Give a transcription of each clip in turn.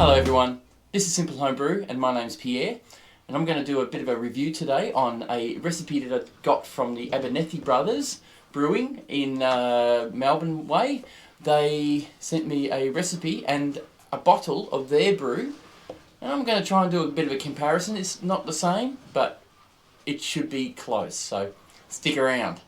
Hello everyone, this is Simple Home Brew and my name's Pierre, and I'm going to do a bit of a review today on a recipe that I got from the Abernethy Brothers Brewing in Melbourne way. They sent me a recipe and a bottle of their brew, and I'm going to try and do a bit of a comparison. It's not the same, but it should be close, so stick around.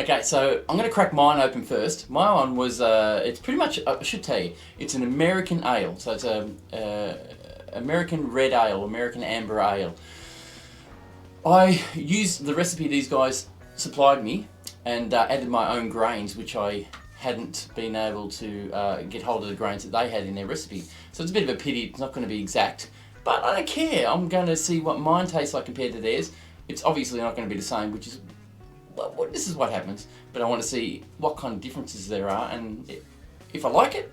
Okay, so I'm going to crack mine open first. My one was, it's pretty much, I should tell you, it's an American ale. So it's a American red ale, American amber ale. I used the recipe these guys supplied me and added my own grains, which I hadn't been able to get hold of the grains that they had in their recipe. So it's a bit of a pity, it's not going to be exact, but I don't care. I'm going to see what mine tastes like compared to theirs. It's obviously not going to be the same, which is, well, this is what happens, but I want to see what kind of differences there are, and if I like it,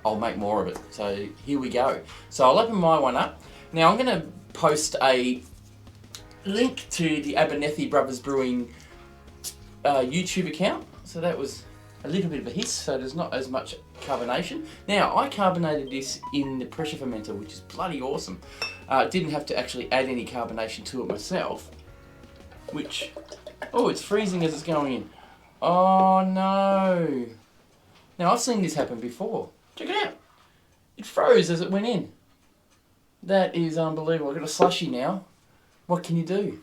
I'll make more of it. So here we go. So I'll open my one up. Now I'm going to post a link to the Abernethy Brothers Brewing YouTube account. So that was a little bit of a hiss, so there's not as much carbonation. Now I carbonated this in the pressure fermenter, which is bloody awesome. Didn't have to actually add any carbonation to it myself, which... Oh, it's freezing as it's going in. Oh no. Now I've seen this happen before. Check it out. It froze as it went in. That is unbelievable. I've got a slushy now. What can you do?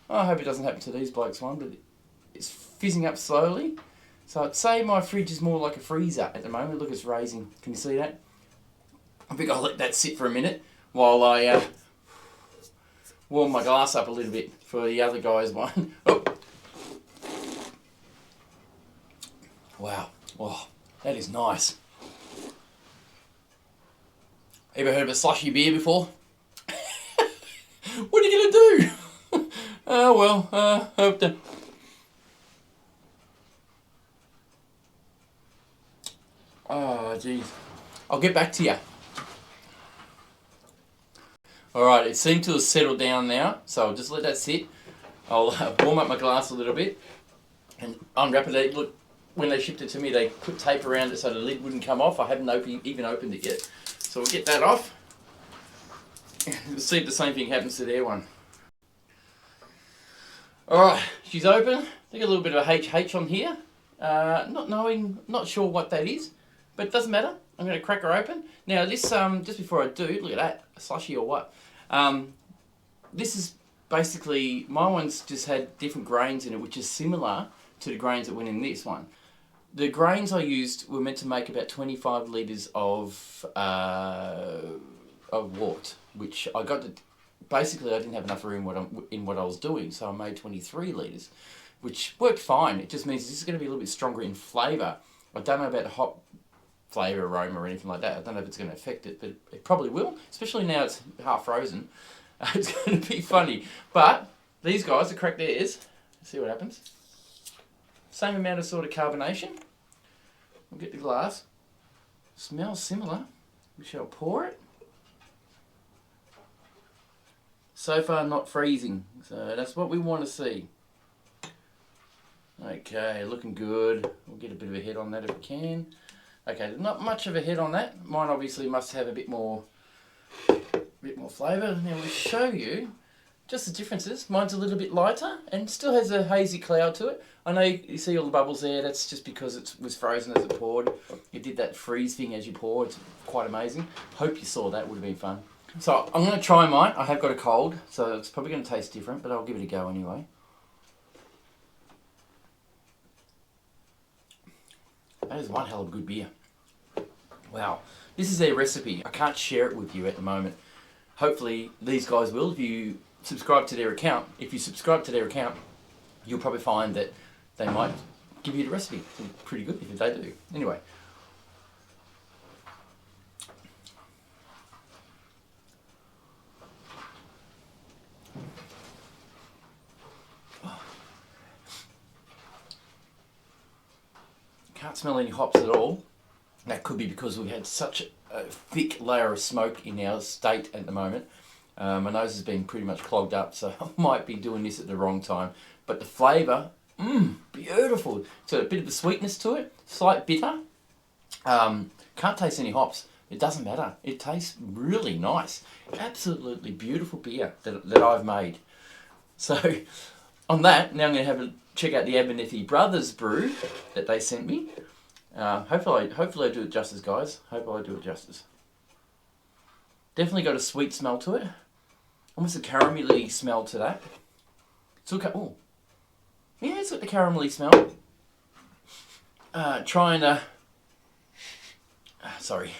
Oh, I hope it doesn't happen to these blokes one, but it's fizzing up slowly. So I'd say my fridge is more like a freezer at the moment. Look, it's raising. Can you see that? I think I'll let that sit for a minute while I warm my glass up a little bit for the other guy's one. Oh. Wow. Oh, that is nice. Ever heard of a slushy beer before? What are you going to do? Oh, well, hope to... Oh, geez. I'll get back to you. Alright, it seemed to have settled down now, so I'll just let that sit. I'll warm up my glass a little bit and unwrap it. Look, when they shipped it to me, they put tape around it so the lid wouldn't come off. I haven't even opened it yet. So we'll get that off. We'll see if the same thing happens to their one. Alright, she's open. There's a little bit of a HH on here. Not sure what that is, but it doesn't matter. I'm going to crack her open. Now this, just before I do, look at that, a slushy or what? This is basically, my one's just had different grains in it, which is similar to the grains that went in this one. The grains I used were meant to make about 25 litres of wort, which I got to, basically I didn't have enough room in what I was doing, so I made 23 litres, which worked fine. It just means this is going to be a little bit stronger in flavour. I don't know about the hop flavour, aroma or anything like that. I don't know if it's going to affect it, but it probably will, especially now it's half frozen. It's going to be funny. But these guys will crack theirs. See what happens. Same amount of sort of carbonation. We'll get the glass. Smells similar. We shall pour it. So far not freezing, so that's what we want to see. Okay, looking good. We'll get a bit of a head on that if we can. Okay, not much of a head on that. Mine obviously must have a bit more flavour. Now we'll show you just the differences. Mine's a little bit lighter and still has a hazy cloud to it. I know you see all the bubbles there. That's just because it was frozen as it poured. It did that freeze thing as you pour. It's quite amazing. Hope you saw that. Would have been fun. So I'm going to try mine. I have got a cold, so it's probably going to taste different, but I'll give it a go anyway. That is one hell of a good beer. Wow. This is their recipe. I can't share it with you at the moment. Hopefully these guys will if you subscribe to their account. If you subscribe to their account, you'll probably find that they might give you the recipe. It's pretty good if they do. Anyway. Can't smell any hops at all. That could be because we've had such a thick layer of smoke in our state at the moment. My nose has been pretty much clogged up, so I might be doing this at the wrong time. But the flavour Beautiful. So a bit of a sweetness to it, slight bitter. Can't taste any hops. It doesn't matter. It tastes really nice. Absolutely beautiful beer that I've made. So on that, now I'm going to have a check out the Abernethy Brothers Brew that they sent me. Hopefully I do it justice, guys. Hopefully I do it justice. Definitely got a sweet smell to it. Almost a caramelly smell to that. Oh, yeah, it's got the caramelly smell. Trying to... sorry.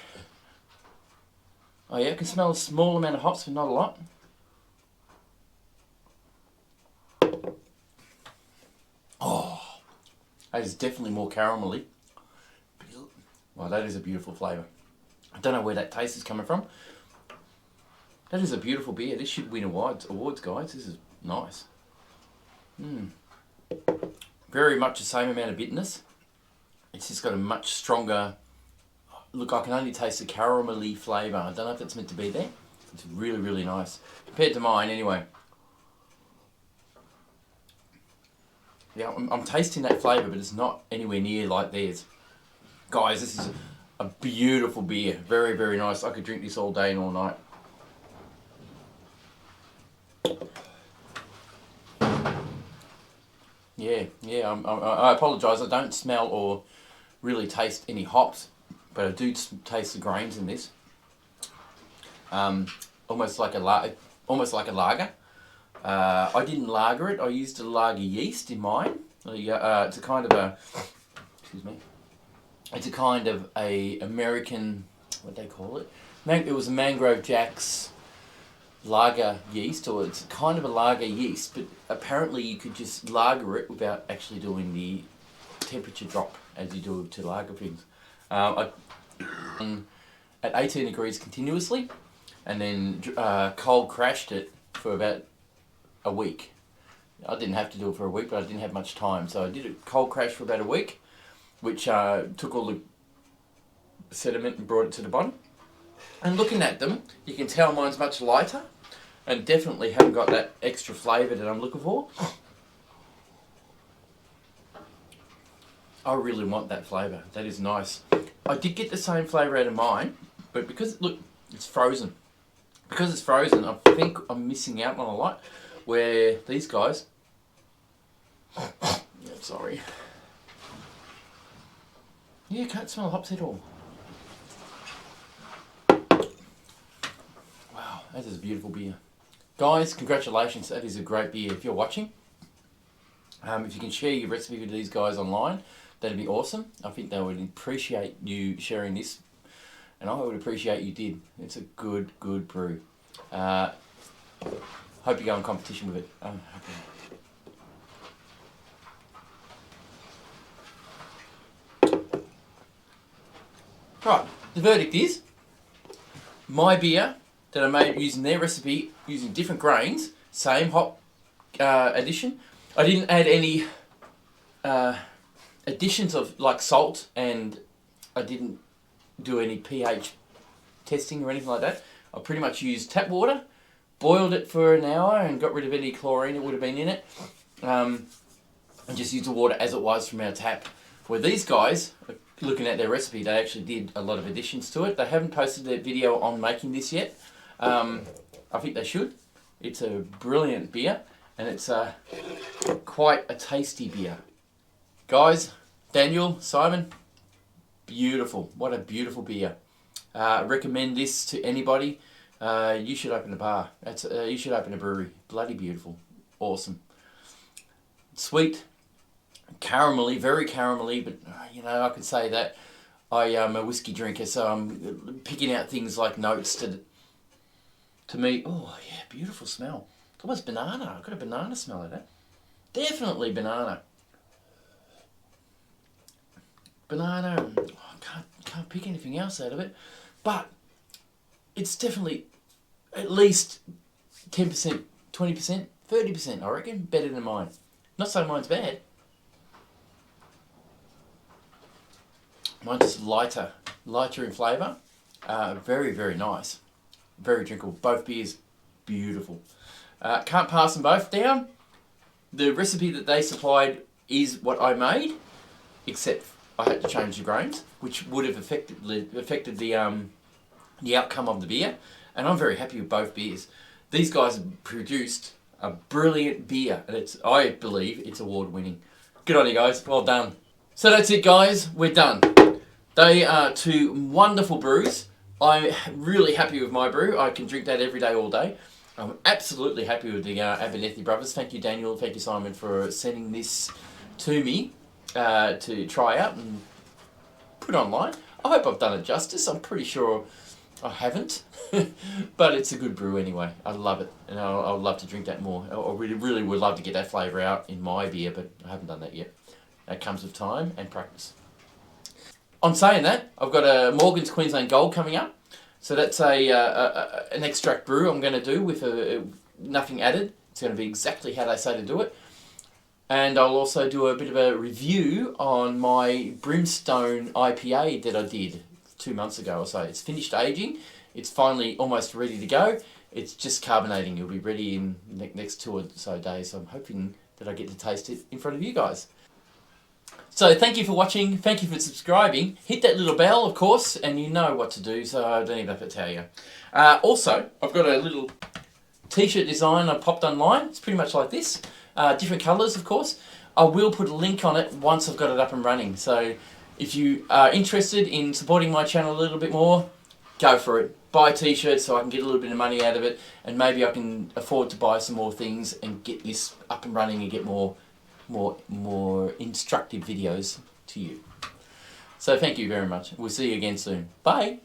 Oh yeah, I can smell a small amount of hops, but not a lot. Oh, that is definitely more caramelly. Wow, that is a beautiful flavour. I don't know where that taste is coming from. That is a beautiful beer. This should win awards, guys. This is nice. Very much the same amount of bitterness. It's just got a much stronger... Look, I can only taste the caramelly flavour. I don't know if it's meant to be there. It's really, really nice. Compared to mine, anyway. Yeah, I'm tasting that flavour, but it's not anywhere near like theirs. Guys, this is a beautiful beer. Very, very nice. I could drink this all day and all night. Yeah. I apologise. I don't smell or really taste any hops, but I do taste the grains in this. Almost like a lager. I didn't lager it. I used a lager yeast in mine. It's a kind of a... Excuse me. It's a kind of a American... What do they call it? It was a Mangrove Jack's lager yeast, or it's kind of a lager yeast, but apparently you could just lager it without actually doing the temperature drop as you do to lager things. At 18 degrees continuously, and then cold crashed it for about a week. I didn't have to do it for a week, but I didn't have much time, so I did a cold crash for about a week, which took all the sediment and brought it to the bottom. And looking at them, you can tell mine's much lighter, and definitely haven't got that extra flavour that I'm looking for. I really want that flavour. That is nice. I did get the same flavour out of mine, but because, look, it's frozen. Because it's frozen, I think I'm missing out on a lot, where these guys... sorry. Yeah, can't smell hops at all. Wow, that is a beautiful beer. Guys, congratulations, that is a great beer. If you're watching, if you can share your recipe with these guys online, that'd be awesome. I think they would appreciate you sharing this, and I would appreciate you did. It's a good brew. Hope you go in competition with it. Right, the verdict is, my beer that I made using their recipe, using different grains, same hop addition. I didn't add any additions of like salt, and I didn't do any pH testing or anything like that. I pretty much used tap water, boiled it for an hour and got rid of any chlorine that would have been in it, and just used the water as it was from our tap. Where these guys, looking at their recipe, they actually did a lot of additions to it. They haven't posted their video on making this yet. I think they should. It's a brilliant beer, and it's quite a tasty beer. Guys, Daniel, Simon, beautiful. What a beautiful beer. Recommend this to anybody. You should open a bar. You should open a brewery. Bloody beautiful. Awesome. Sweet. Caramelly, very caramelly, but you know, I could say that I am a whiskey drinker, so I'm picking out things like notes to me. Oh yeah, beautiful smell. It's almost banana. I've got a banana smell of that. Definitely banana. Banana. I can't pick anything else out of it, but it's definitely at least 10%, 20%, 30%. I reckon better than mine. Not saying mine's bad. Mine's just lighter in flavour. Very, very nice. Very drinkable. Both beers, beautiful. Can't pass them both down. The recipe that they supplied is what I made, except I had to change the grains, which would have affected the outcome of the beer. And I'm very happy with both beers. These guys have produced a brilliant beer, and I believe it's award-winning. Good on you guys, well done. So that's it guys, we're done. They are two wonderful brews. I'm really happy with my brew. I can drink that every day, all day. I'm absolutely happy with the Abernethy Brothers. Thank you Daniel, thank you Simon for sending this to me to try out and put online. I hope I've done it justice. I'm pretty sure I haven't, but it's a good brew anyway. I love it, and I would love to drink that more. I really would love to get that flavour out in my beer, but I haven't done that yet. That comes with time and practice. On saying that, I've got a Morgan's Queensland Gold coming up. So that's an extract brew I'm going to do with nothing added. It's going to be exactly how they say to do it. And I'll also do a bit of a review on my Brimstone IPA that I did 2 months ago or so. It's finished aging. It's finally almost ready to go. It's just carbonating. It'll be ready in the next 2 or so days. So I'm hoping that I get to taste it in front of you guys. So thank you for watching, thank you for subscribing. Hit that little bell, of course, and you know what to do, so I don't even have to tell you. Also, I've got a little t-shirt design I popped online. It's pretty much like this. Different colours, of course. I will put a link on it once I've got it up and running. So if you are interested in supporting my channel a little bit more, go for it. Buy a t-shirt so I can get a little bit of money out of it, and maybe I can afford to buy some more things and get this up and running and get more instructive videos to you. So thank you very much. We'll see you again soon. Bye.